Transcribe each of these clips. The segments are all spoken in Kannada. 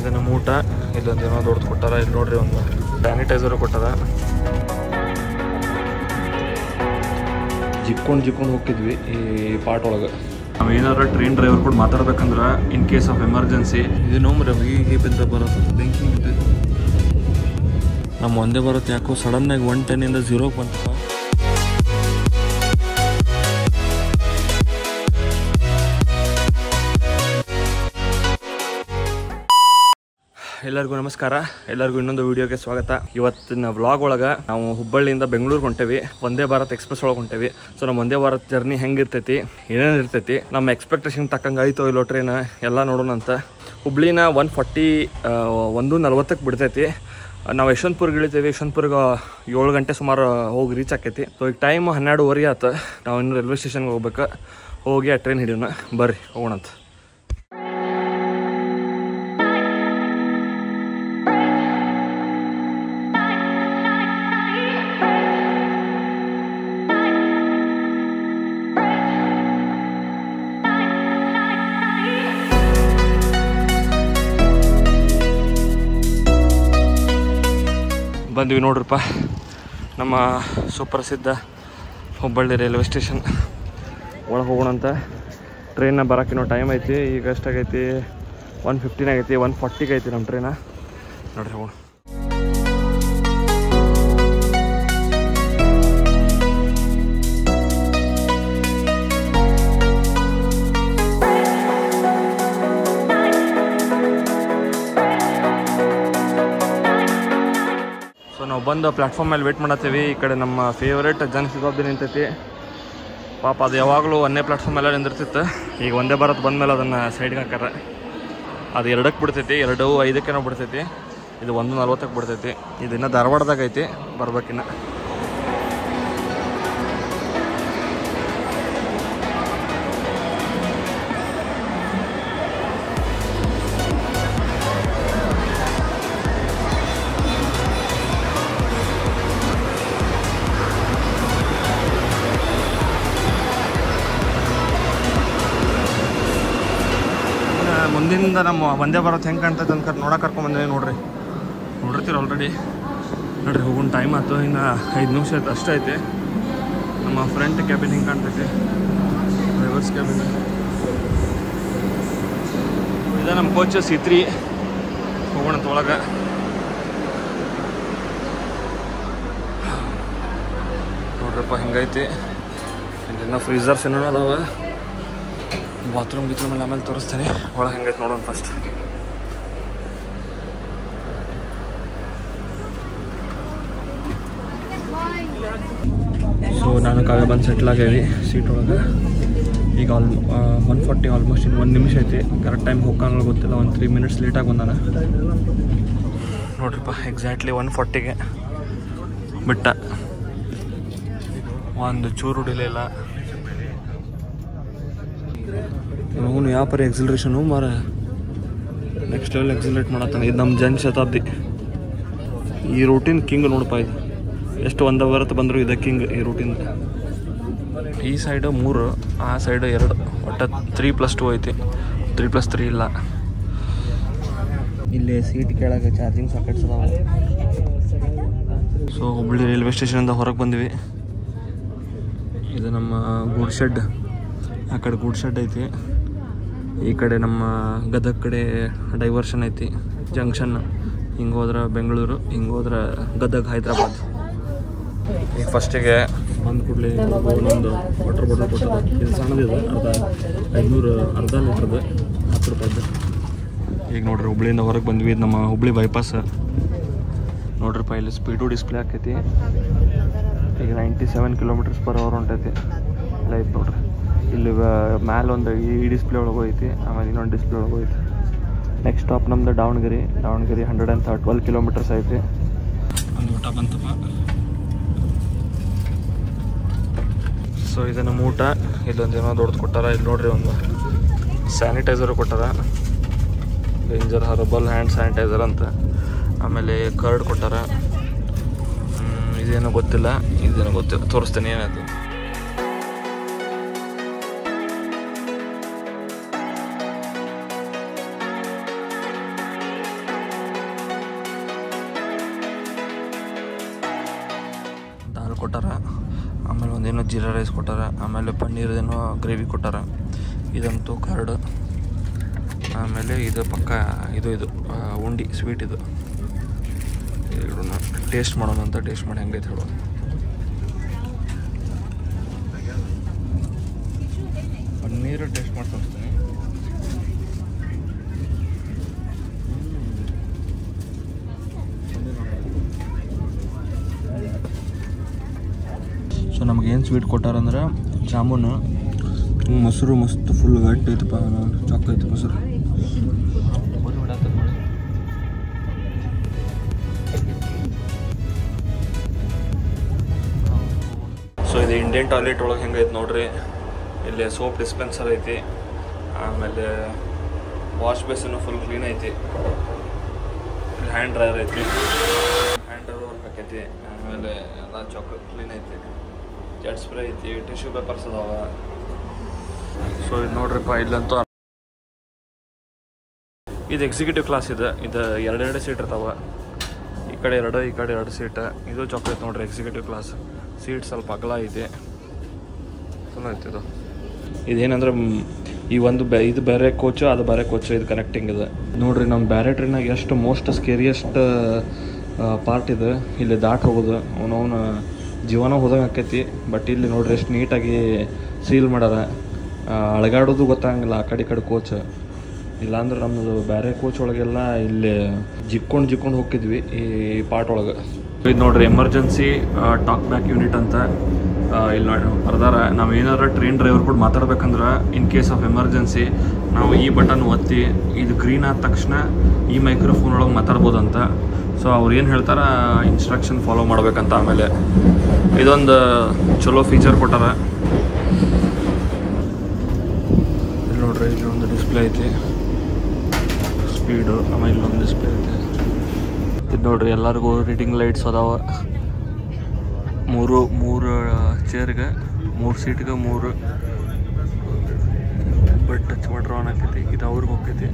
ಇದು ನಮ್ಮ ಊಟ. ಇಲ್ಲೊಂದು ಏನೋ ದೊಡ್ಡದು ಕೊಟ್ಟಾರ. ಇಲ್ಲಿ ನೋಡ್ರಿ ಒಂದು ಸ್ಯಾನಿಟೈಸರು ಕೊಟ್ಟಾರ. ಜಿಕ್ಕೊಂಡು ಹೋಗಿದ್ವಿ ಈ ಪಾರ್ಟ್ ಒಳಗೆ. ನಾವು ಏನಾದ್ರು ಟ್ರೈನ್ ಡ್ರೈವರ್ ಕೂಡ ಮಾತಾಡ್ಬೇಕಂದ್ರೆ ಇನ್ ಕೇಸ್ ಆಫ್ ಎಮರ್ಜೆನ್ಸಿ ಇದು ನೋಮ್ರಿ ಹೀಗೆ ಬಿದ್ದ ಬರುತ್ತೆ ಬೆಂಕಿ ಬಿಟ್ಟು ನಮ್ಮ ಒಂದೇ ಬರುತ್ತೆ. ಯಾಕೋ ಸಡನ್ನಾಗಿ 110ಇಂದ 0 ಬಂತಪ್ಪ. ಎಲ್ಲರಿಗೂ ನಮಸ್ಕಾರ. ಎಲ್ಲರಿಗೂ ಇನ್ನೊಂದು ವಿಡಿಯೋಗೆ ಸ್ವಾಗತ. ಇವತ್ತಿನ ವ್ಲಾಗ್ ಒಳಗೆ ನಾವು ಹುಬ್ಬಳ್ಳಿಯಿಂದ ಬೆಂಗಳೂರಿಗೆ ಹೊಂಟೇವಿ. ಒಂದೇ ಭಾರತ್ ಎಕ್ಸ್ಪ್ರೆಸ್ ಒಳಗೆ ಹೊಂಟೇವಿ. ಸೊ ನಮ್ಮ ಒಂದೇ ಭಾರತ್ ಜರ್ನಿ ಹೆಂಗಿರ್ತೈತಿ, ಏನೇನು ಇರ್ತೈತಿ, ನಮ್ಮ ಎಕ್ಸ್ಪೆಕ್ಟೇಷನ್ ತಕ್ಕಂಗೆ ಆಯ್ತೋ ಇಲ್ಲೋ ಟ್ರೈನ್ ಎಲ್ಲ ನೋಡೋಣ ಅಂತ. ಹುಬ್ಳಿನ 1:40 ಬಿಡ್ತೈತಿ. ನಾವು ಯಶವಂತಪುರ್ಗೆ ಇಳಿತೀವಿ. ಯಶವಂತಪುರ್ಗೆ 7 ಗಂಟೆ ಸುಮಾರು ಹೋಗಿ ರೀಚ್ ಆಕೈತಿ. ಸೊ ಈಗ ಟೈಮ್ 12:15 ಆಯ್ತು. ನಾವು ಇನ್ನು ರೈಲ್ವೆ ಸ್ಟೇಷನ್ಗೆ ಹೋಗ್ಬೇಕು. ಹೋಗಿ ಆ ಟ್ರೈನ್ ಹಿಡಿಯೋಣ. ಬರ್ರಿ ಹೋಗೋಣಂತ. ಬಂದ್ವಿ ನೋಡ್ರಪ್ಪ, ನಮ್ಮ ಸುಪ್ರಸಿದ್ಧ ಹುಬ್ಬಳ್ಳಿ ರೈಲ್ವೆ ಸ್ಟೇಷನ್ ಒಳಗೆ ಹೋಗೋಣಂತ. ಟ್ರೈನ್ನ ಬರೋಕ್ಕಿನ್ನೂ ಟೈಮ್ ಐತಿ. ಈಗ ಎಷ್ಟಾಗೈತಿ? 1:15 ಆಗೈತಿ. 1:40 ಐತಿ ನಮ್ಮ ಟ್ರೈನ. ನೋಡ್ರಿ ಹೋಗೋಣ. ನಾವು ಬಂದು ಪ್ಲ್ಯಾಟ್ಫಾರ್ಮ್ ಮೇಲೆ ವೇಟ್ ಮಾಡತ್ತೀವಿ. ಈ ಕಡೆ ನಮ್ಮ ಫೇವ್ರೇಟ್ ಜನ್ ಶತಾಬ್ದಿ ನಿಂತೈತಿ. ಪಾಪ ಅದು ಯಾವಾಗಲೂ ಒಂದೇ ಪ್ಲ್ಯಾಟ್ಫಾರ್ಮ್ ಎಲ್ಲ ನಿಂದಿರ್ತಿತ್ತು. ಈಗ ಒಂದೇ ಭಾರತ್ ಬಂದ ಮೇಲೆ ಅದನ್ನು ಸೈಡ್ಗೆ ಹಾಕಾರ. ಅದು 2ಕ್ಕೆ ಬಿಡ್ತೈತಿ, 2:05 ಬಿಡ್ತೈತಿ. ಇದು 1:40 ಬಿಡ್ತೈತಿ. ಇದು ಇನ್ನೂ ಧಾರವಾಡದಾಗ ಐತಿ, ಬರ್ಬೇಕಿನ್ನ. ಮುಂದಿಂದ ನಮ್ಮ ಒಂದೇ ಭಾರತ್ ಹೆಂಗೆ ಕಾಣ್ತೈತೆ ಅಂತ ನೋಡಕ್ಕೆ ಕರ್ಕೊಂಬಂದಿವಿ. ನೋಡಿರ್ತೀರಿ ಆಲ್ರೆಡಿ. ನೋಡ್ರಿ ಹೋಗೋಣ. ಟೈಮ್ ಆಯ್ತು. ಇನ್ನು 5 ನಿಮಿಷ ಆಯ್ತು ಅಷ್ಟೇ ಐತಿ. ನಮ್ಮ ಫ್ರಂಟ್ ಕ್ಯಾಬಿನ್ ಹಿಂಗೆ ಕಾಣ್ತೈತಿ, ಡ್ರೈವರ್ಸ್ ಕ್ಯಾಬಿನ್. ಇದು ನಮ್ಮ ಕೋಚ್ C3. ಹೋಗೋಣ ಒಳಗೆ. ನೋಡ್ರಪ್ಪ ಹಿಂಗೈತಿ. ಇಲ್ಲಿನ ಫ್ರೀಸರ್ಸ್ ಏನೋ ಅದಾವೆ. ಬಾತ್ರೂಮ್ ಎಲ್ಲ ಆಮೇಲೆ ತೋರಿಸ್ತೀನಿ. ಒಳಗೆ ಹೆಂಗೈತೆ ನೋಡೋಣ ಫಸ್ಟ್. ಸೊ ನಾನು ಕಾವ್ಯ ಬಂದು ಸೆಟ್ಲ್ ಆಗೇವಿ ಸೀಟ್ ಒಳಗೆ. ಈಗ 1:40 ಆಲ್ಮೋಸ್ಟ್ ಇನ್ನು 1 ನಿಮಿಷ ಐತಿ. ಕರೆಕ್ಟ್ ಟೈಮ್ ಹೋಗಂಗೆ ಗೊತ್ತಿಲ್ಲ. 3 ಮಿನಿಟ್ಸ್ ಲೇಟಾಗಿ ಬಂದಾನ. ನೋಡ್ರಿಪ್ಪ ಎಕ್ಸಾಕ್ಟ್ಲಿ 1:40ಗೆ ಬಿಟ್ಟ. ಒಂದು ಚೂರು ಡಿಲೇ ಇಲ್ಲ. ಅವನು ಯಾವ ಪರಿ ಎಕ್ಸಿಲರೇಷನು ಮಾರ ನೆಕ್ಸ್ಟ್ ಲೆವೆಲ್ ಎಕ್ಸಿಲರೇಟ್ ಮಾಡತ್ತಾನೆ. ಇದು ನಮ್ಮ ಜನ್ ಶತಾಬ್ದಿ. ಈ ರೂಟಿನ್ ಕಿಂಗ್ ನೋಡಪ್ಪ. ಇದು ಎಷ್ಟು ಒಂದೇ ಭಾರತ್ ಬಂದರೂ ಇದೆ ಕಿಂಗ್ ಈ ರೂಟಿನ್. ಈ ಸೈಡು 3, ಆ ಸೈಡು 2. ಒಟ್ಟು 3+2 ಐತಿ. 3+3 ಇಲ್ಲ. ಇಲ್ಲಿ ಸೀಟ್ ಕೆಳಗೆ ಚಾರ್ಜಿಂಗ್ ಸಾಕೆಟ್ಸ್ ಅದಾವೆ. ಸೊ ಹುಬ್ಬಳ್ಳಿ ರೈಲ್ವೆ ಸ್ಟೇಷನಿಂದ ಹೊರಗೆ ಬಂದ್ವಿ. ಇದು ನಮ್ಮ ಗೂಡ್ ಶೆಡ್. ಆ ಕಡೆ ಗೂಡ್ ಶೆಡ್ ಐತಿ. ಈ ಕಡೆ ನಮ್ಮ ಗದಗ ಕಡೆ ಡೈವರ್ಷನ್ ಐತಿ, ಜಂಕ್ಷನ್. ಹಿಂಗೆ ಹೋದ್ರೆ ಬೆಂಗಳೂರು, ಹಿಂಗೆ ಹೋದ್ರೆ ಗದಗ, ಹೈದ್ರಾಬಾದ್. ಈಗ ಫಸ್ಟಿಗೆ ಬಂದು ಕೂಡಲೇ ಒಂದೊಂದು ವಾಟರ್ ಬಾಟಲ್ ಕೊಟ್ಟದ. ಇದು ಸಣ್ಣದಿದೆ, ಅರ್ಧ ಲೀಟ್ರದ್ದು, 10 ರೂಪಾಯಿದ್ದು. ಈಗ ನೋಡ್ರಿ ಹುಬ್ಳಿಯಿಂದ ಹೊರಗೆ ಬಂದ್ವಿ. ಇದು ನಮ್ಮ ಹುಬ್ಳಿ ಬೈಪಾಸ್. ನೋಡ್ರಿಪ್ಪ ಇಲ್ಲಿ ಸ್ಪೀಡು ಡಿಸ್ಪ್ಲೇ ಆಕೈತಿ. ಈಗ 97 km/h ಹೊಂಟೈತಿ. ಇಲ್ಲ ಐತೆ ನೋಡ್ರಿ. ಇಲ್ಲಿ ಮ್ಯಾಲೆ ಒಂದು ಈ ಡಿಸ್ಪ್ಲೇ ಒಳಗೆ ಹೋಯ್ತಿ, ಆಮೇಲೆ ಇನ್ನೊಂದು ಡಿಸ್ಪ್ಲೇ ಒಳಗೆ ಹೋಯ್ತು. ನೆಕ್ಸ್ಟ್ ಸ್ಟಾಪ್ ನಮ್ಮದು ದಾವಣಗೆರೆ. 112 km ಐತಿ. ಒಂದು ಊಟ ಬಂತಪ್ಪ. ಸೊ ಇದು ನಮ್ಮ ಊಟ. ಇಲ್ಲೊಂದು ಏನೋ ದೊಡ್ಡದು ಕೊಟ್ಟಾರ. ಇಲ್ಲಿ ನೋಡ್ರಿ ಒಂದು ಸ್ಯಾನಿಟೈಸರು ಕೊಟ್ಟಾರ, ಡೇಂಜರ್ ಹರ್ಬಲ್ ಹ್ಯಾಂಡ್ ಸ್ಯಾನಿಟೈಸರ್ ಅಂತ. ಆಮೇಲೆ ಕರ್ಡ್ ಕೊಟ್ಟಾರ. ಇದೇನೋ ಗೊತ್ತಿಲ್ಲ, ತೋರಿಸ್ತೇನೆ ಏನಾಯ್ತು. ಕೊಟ್ಟಾರ, ಆಮೇಲೆ ಒಂದೇನೋ ಜೀರಾ ರೈಸ್ ಕೊಟ್ಟಾರ, ಆಮೇಲೆ ಪನ್ನೀರ್ದೇನೋ ಗ್ರೇವಿ ಕೊಟ್ಟಾರ. ಇದಂತೂ ಕರ್ಡ್. ಆಮೇಲೆ ಇದು ಪಕ್ಕ ಇದು ಉಂಡಿ ಸ್ವೀಟ್. ಇದು ಟೇಸ್ಟ್ ಮಾಡೋಣ ಅಂತ ಟೇಸ್ಟ್ ಮಾಡಿ ಹೆಂಗೈತೆ ಹೇಳೋದು. ಪನ್ನೀರು ಟೇಸ್ಟ್ ಮಾಡ್ಕೊಳ್ತೀನಿ. ಸೊ ನಮಗೇನು ಸ್ವೀಟ್ ಕೊಟ್ಟಾರಂದ್ರೆ ಜಾಮೂನು, ಮೊಸರು ಮಸ್ತ್ ಫುಲ್ ಗಟ್ಟಿ ಐತಪ್ಪ, ಚಾಕ್ ಐತೆ ಮೊಸರು. ಸೊ ಇದು ಇಂಡಿಯನ್ ಟಾಯ್ಲೆಟ್ ಒಳಗೆ ಹೆಂಗೈತೆ ನೋಡ್ರಿ. ಇಲ್ಲಿ ಸೋಪ್ ಡಿಸ್ಪೆನ್ಸರ್ ಐತಿ, ಆಮೇಲೆ ವಾಶ್ ಬೇಸಿನು ಫುಲ್ ಕ್ಲೀನ್ ಐತಿ. ಇಲ್ಲಿ ಹ್ಯಾಂಡ್ ಡ್ರೈಯರ್ ಐತಿ, ಹ್ಯಾಂಡ್ ಡ್ರೈಯರ್ ವರ್ಕ್ ಆಕೈತಿ. ಆಮೇಲೆ ಎಲ್ಲ ಚಾಕ್ಲೇಟ್ ಕ್ಲೀನ್ ಐತಿ, ಜೆಟ್ ಸ್ಪ್ರೇ ಐತಿ, ಟಿಶ್ಯೂ ಪೇಪರ್ಸ್ ಅದಾವ. ಸೊ ಇದು ನೋಡ್ರಿಪ್ಪ, ಇಲ್ಲಂತೂ ಇದು ಎಕ್ಸಿಕ್ಯೂಟಿವ್ ಕ್ಲಾಸ್ ಇದೆ. ಇದು ಎರಡೆರಡು ಸೀಟ್ ಇರ್ತಾವೆ, ಈ ಕಡೆ ಎರಡು ಸೀಟ್. ಇದು ಚಾಕ್ಲೇಟ್ ನೋಡ್ರಿ, ಎಕ್ಸಿಕ್ಯೂಟಿವ್ ಕ್ಲಾಸ್ ಸೀಟ್ ಸ್ವಲ್ಪ ಅಗಲ ಐತಿ, ಚಲೋ ಐತಿ. ಇದೇನಂದ್ರೆ ಈ ಒಂದು ಇದು ಬೇರೆ ಕೋಚು, ಅದು ಬೇರೆ ಕೋಚು, ಇದು ಕನೆಕ್ಟಿಂಗ್ ಇದೆ ನೋಡ್ರಿ. ನಮ್ಮ ಬೇರೆ ಟ್ರೈನಾಗ ಎಷ್ಟು ಮೋಸ್ಟ್ ಸ್ಕೇರಿಯಸ್ಟ್ ಪಾರ್ಟ್ ಇದೆ, ಇಲ್ಲಿ ದಾಟ್ ಹೋಗೋದು. ಅವನವನ ಜೀವನ ಹೋದಂಗೆ ಆಕೈತಿ. ಬಟ್ ಇಲ್ಲಿ ನೋಡ್ರಿ ಎಷ್ಟು ನೀಟಾಗಿ ಸೀಲ್ ಮಾಡ್ಯಾರ. ಅಳಗಾಡೋದು ಗೊತ್ತಾಗಂಗಿಲ್ಲ ಆ ಕಡೆ ಈ ಕಡೆ ಕೋಚ್. ಇಲ್ಲಾಂದ್ರೆ ನಮ್ಮದು ಬೇರೆ ಕೋಚ್ ಒಳಗೆಲ್ಲ ಇಲ್ಲಿ ಜಿಕ್ಕೊಂಡು ಹೋಗಿದ್ವಿ ಈ ಪಾರ್ಟ್ ಒಳಗೆ. ಇದು ನೋಡ್ರಿ ಎಮರ್ಜೆನ್ಸಿ ಟಾಕ್ ಬ್ಯಾಕ್ ಯೂನಿಟ್ ಅಂತ ಇಲ್ಲಿ ನೋಡಿ ಬರ್ದಾರ. ನಾವು ಏನಾರ ಟ್ರೈನ್ ಡ್ರೈವರ್ ಕೂಡ ಮಾತಾಡ್ಬೇಕಂದ್ರೆ ಇನ್ ಕೇಸ್ ಆಫ್ ಎಮರ್ಜೆನ್ಸಿ ನಾವು ಈ ಬಟನ್ ಒತ್ತಿ ಇದು ಗ್ರೀನ್ ಆದ ತಕ್ಷಣ ಈ ಮೈಕ್ರೋಫೋನ್ ಒಳಗೆ ಮಾತಾಡ್ಬೋದಂತ. ಸೊ ಅವ್ರು ಏನು ಹೇಳ್ತಾರ ಇನ್ಸ್ಟ್ರಕ್ಷನ್ ಫಾಲೋ ಮಾಡ್ಬೇಕಂತ. ಆಮೇಲೆ ಇದೊಂದು ಚಲೋ ಫೀಚರ್ ಕೊಟ್ಟಾರ. ಇಲ್ಲಿ ನೋಡ್ರಿ, ಇಲ್ಲೊಂದು ಡಿಸ್ಪ್ಲೇ ಐತಿ ಸ್ಪೀಡು, ಆಮೇಲೆ ಇಲ್ಲೊಂದು ಡಿಸ್ಪ್ಲೇ ಐತಿ. ಇದು ನೋಡ್ರಿ ಎಲ್ಲರಿಗೂ ರೀಡಿಂಗ್ ಲೈಟ್ಸ್ ಅದಾವ. ಮೂರು ಚೇರ್ಗೆ 3 ಸೀಟ್ಗೆ 3 ಬಟ್ ಟಚ್ ಮಾಡ್ರ ಆನ್ ಆಕೈತಿ. ಇದು ಅವ್ರಿಗೆ ಹೋಗ್ತೈತಿ.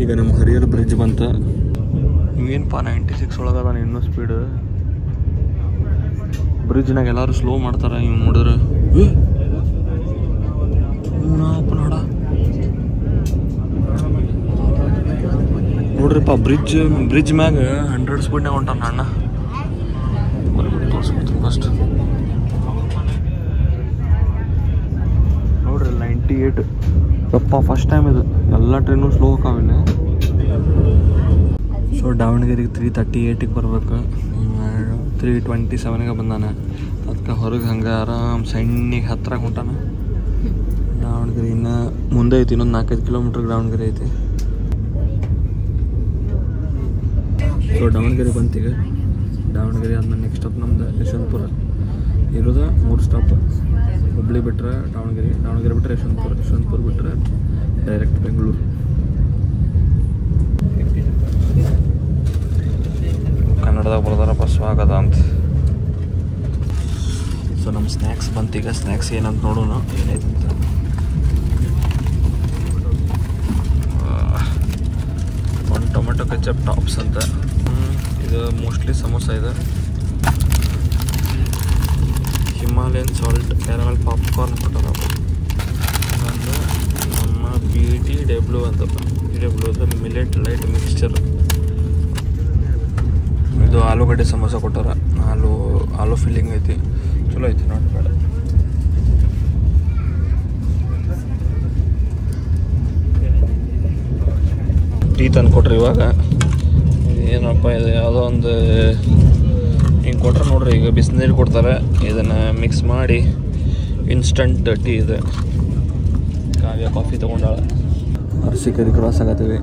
ಈಗ ನಮ್ಮ ಹರಿಹರ ಬ್ರಿಡ್ಜ್ ಬಂತ. ನೀವೇನಪ್ಪ 96 ಒಳಗದ ಇನ್ನೂ ಸ್ಪೀಡ್. ಬ್ರಿಡ್ಜ್ನಾಗ ಎಲ್ಲರೂ ಸ್ಲೋ ಮಾಡ್ತಾರೆ. ಇವ್ ನೋಡಿದ್ರೆ ನೋಡ ನೋಡ್ರಿಪ್ಪ, ಬ್ರಿಡ್ಜ್ ಮ್ಯಾಗ 100 ಸ್ಪೀಡ್ನಾಗ ಹೊಂಟಾನ ಅಣ್ಣ. ತೋರಿಸ್ಬಿಡ್ತೀನಿ ಫಸ್ಟ್ ನೋಡ್ರಿ 98. ಯಪ್ಪ ಫಸ್ಟ್ ಟೈಮ್ ಇದು. ಎಲ್ಲ ಟ್ರೈನು ಸ್ಲೋ ಹೋಗಾವಿಲ್ಲ. ಸೊ ದಾವಣಗೆರೆಗೆ 3:38ಗೆ ಬರ್ಬೇಕು. 3:27ಗೆ ಬಂದಾನೆ. ಅದಕ್ಕೆ ಹೊರಗೆ ಹಂಗೆ ಆರಾಮ್ ಸಣ್ಣಗೆ ಹತ್ತಿರ ಹೊಂಟಾನ. ದಾವಣಗೆರೆ ಇನ್ನು ಮುಂದೆ ಐತಿ, ಇನ್ನೊಂದು 4-5 ಕಿಲೋಮೀಟ್ರ್ ದಾವಣಗೆರೆ ಐತಿ. ಸೊ ದಾವಣಗೆರೆ ಬಂತೀಗ. ದಾವಣಗೆರೆ ಆದ್ಮೇಲೆ ನೆಕ್ಸ್ಟ್ ಸ್ಟಾಪ್ ನಮ್ದು ಯಶವಂತಪುರ. ಇರೋದು 3 ಸ್ಟಾಪ್. ಹುಬ್ಳಿ ಬಿಟ್ಟರೆ ದಾವಣಗೆರೆ ಬಿಟ್ಟರೆ ಯಶವಂತಪುರ ಬಿಟ್ಟರೆ ಡೈರೆಕ್ಟ್ ಬೆಂಗಳೂರು. ಕನ್ನಡದಾಗ ಬರ್ದಾರಪ್ಪ ಸ್ವಾಗತ ಅಂತ. ಸೊ ನಮ್ಮ ಸ್ನ್ಯಾಕ್ಸ್ ಬಂತೀಗ. ಸ್ನ್ಯಾಕ್ಸ್ ಏನಂತ ನೋಡೋಣ ಏನೈತೆ ಅಂತ. ಒಂದು ಟೊಮೆಟೊ ಕೆಚಪ್ ಟಾಪ್ಸ್ ಅಂತ. ಇದು ಮೋಸ್ಟ್ಲಿ ಸಮೋಸ ಇದೆ. ಹಿಮಾಲಯನ್ ಸಾಲ್ಟ್ ಕ್ಯಾರಮಲ್ ಪಾಪ್ಕಾರ್ನ್ ಕೊಟ್ಟಾರ. ಒಂದು ನಮ್ಮ BTW ಅಂತಪ್ಪ. BTW millet light mixture. ಇದು ಆಲೂಗಡ್ಡೆ ಸಮೋಸ ಕೊಟ್ಟಾರ. ಆಲೂ ಫಿಲ್ಲಿಂಗ್ ಐತಿ, ಚಲೋ ಐತಿ ನೋಡಿ. ಬೇಡ ಟೀ ತಂದು ಕೊಟ್ರಿ. ಇವಾಗ ಏನಪ್ಪ ಇದು ಯಾವುದೋ ಒಂದು ಹಿಂಗೆ ಕೊಟ್ರೆ ನೋಡ್ರಿ. ಈಗ ಬಿಸಿನೀರು ಕೊಡ್ತಾರೆ, ಇದನ್ನು ಮಿಕ್ಸ್ ಮಾಡಿ ಇನ್ಸ್ಟಂಟ್ ಟೀ ಇದೆ. ಕಾವ್ಯ ಕಾಫಿ ತೊಗೊಂಡಾಳ. ಅರಸೀಕೆರೆ ಕ್ರಾಸ್ ಆಗತ್ತೀವಿ.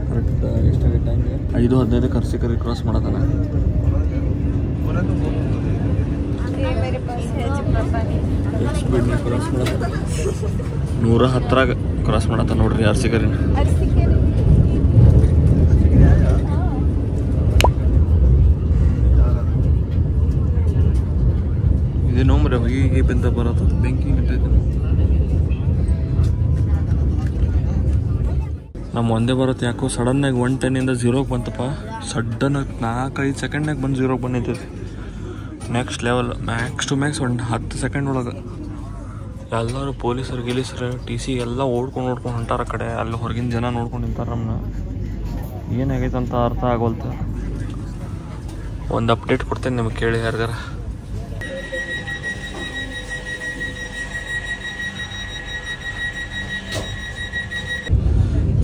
ಕರೆಕ್ಟ್ ಎಷ್ಟಾಗುತ್ತೆ ಟೈಮ್ಗೆ 5:15 ಅರಸೀಕೆರೆ ಕ್ರಾಸ್ ಮಾಡತಾನ. ಕ್ರಾಸ್ ಮಾಡತ್ತ 110 ಕ್ರಾಸ್ ಮಾಡತ್ತ ನೋಡ್ರಿ ಅರಸೀಕೆರೆ. ಇದು ನೋಮ್ರೆ ಹೊಗೆ ಬಿಂದ ಬರತ್ತ ಬೆಂಕಿ ಬಿದ್ದೈತೆ. ನಮ್ಮ ಒಂದೇ ಭಾರತ್ ಯಾಕೋ ಸಡನ್ನಾಗಿ 110ಇಂದ 0ಗೆ ಬಂತಪ್ಪ. ಸಡನ್ನಾಗಿ 4-5 ಸೆಕೆಂಡ್ನಾಗ ಬಂದು 0ಗೆ ಬಂದೈತಿ. Next level, max to max ಒಂದು 10 ಸೆಕೆಂಡ್ ಒಳಗೆ. ಎಲ್ಲರೂ ಪೊಲೀಸರು ಗಿಲೀಸರು TC ಎಲ್ಲ ಓಡ್ಕೊಂಡು ಹೊಂಟಾರ ಕಡೆ. ಅಲ್ಲಿ ಹೊರಗಿನ ಜನ ನೋಡ್ಕೊಂಡು ನಿಂತಾರೆ ನಮ್ಮನ್ನ. ಏನಾಗೈತೆ ಅಂತ ಅರ್ಥ ಆಗೋಲ್ತ. ಒಂದು ಅಪ್ಡೇಟ್ ಕೊಡ್ತೇನೆ ನಿಮಗೆ, ಕೇಳಿ ಯಾರಿಗಾರ.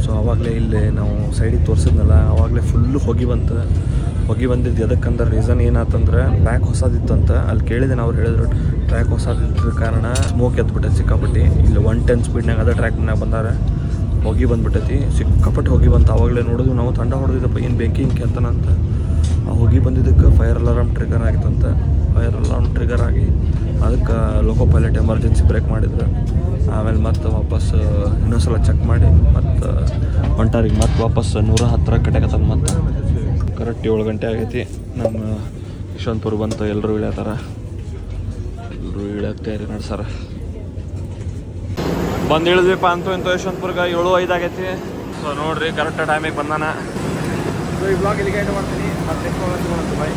ಸೊ ಆವಾಗಲೇ ಇಲ್ಲಿ ನಾವು ಸೈಡಿಗೆ ತೋರಿಸಿದ್ನಲ್ಲ, ಆವಾಗಲೇ ಫುಲ್ಲು ಹೊಗೆ ಬಂದಿದ್ದು. ಎದಕ್ಕಂದ್ರೆ ರೀಸನ್ ಏನಾತಂದ್ರೆ ಟ್ರ್ಯಾಕ್ ಹೊಸದಿತ್ತಂತ. ಅಲ್ಲಿ ಕೇಳಿದೆ, ಅವ್ರು ಹೇಳಿದ್ರು ಟ್ರ್ಯಾಕ್ ಹೊಸದಿದ್ದ ಕಾರಣ ಸ್ಮೋಕ್ ಎದ್ಬಿಟ್ಟೈತಿ ಸಿಕ್ಕಾಪಟ್ಟಿ. ಇಲ್ಲಿ 110 ಸ್ಪೀಡ್ನಾಗ ಅದೇ ಟ್ರ್ಯಾಕ್ನಾಗ ಬಂದಾರೆ, ಹೊಗೆ ಬಂದ್ಬಿಟ್ಟೈತಿ, ಸಿಕ್ಕಾಪಟ್ಟಿ ಹೊಗೆ ಬಂತು. ಆವಾಗಲೇ ನೋಡಿದ್ವಿ ನಾವು, ತಂಡ ಹೊಡೆದಿದ್ದಪ್ಪ ಏನು ಬೆಂಕಿ ಹಿಂಗೆ ಕೆತ್ತನಂತ. ಆ ಹೊಗೆ ಬಂದಿದ್ದಕ್ಕೆ ಫೈರ್ ಅಲಾರ್ಮ್ ಟ್ರಿಗರ್ ಆಗಿತ್ತಂತ. ಫೈರ್ ಅಲಾರ್ಮ್ ಟ್ರಿಗರ್ ಆಗಿ ಅದಕ್ಕೆ ಲೋಕೋ ಪೈಲಟ್ ಎಮರ್ಜೆನ್ಸಿ ಬ್ರೇಕ್ ಮಾಡಿದ್ರು. ಆಮೇಲೆ ಮತ್ತೆ ವಾಪಸ್ ಇನ್ನೊಂದ್ಸಲ ಚೆಕ್ ಮಾಡಿ ಮತ್ತು ಹೊಂಟಾರಿಗೆ ಮತ್ತೆ ವಾಪಸ್ 110 ಕಟ್ಯಾಕತ್ತಾನ. ಮತ್ತು ಕರೆಕ್ಟ್ 7 ಗಂಟೆ ಆಗೈತಿ. ನಮ್ಮ ಯಶವಂತಪುರ ಬಂತು, ಎಲ್ಲರೂ ಇಳ್ಯಾತಾರ. ಎಲ್ಲರೂ ಇಳ್ಯಾಕ ತಯಾರಿ ನಡ್ಸಾರ. ಬಂದು ಇಳಿದ್ವಿಪ್ಪ ಅಂತೂ ಇಂತೂ ಯಶವಂತಪುರ್ಗೆ 7:05 ಆಗೈತಿ. ಸೊ ನೋಡ್ರಿ, ಕರೆಕ್ಟ್ ಟೈಮಿಗೆ ಬಂದಾನ. ಸೊ ಈ ಬ್ಲಾಗ್ ಇಲ್ಲಿಗೆ ಎಂಡ್ ಮಾಡ್ತೀನಿ. ಮತ್ತೆ ನೆಕ್ಸ್ಟ್ ಬಾಯ್.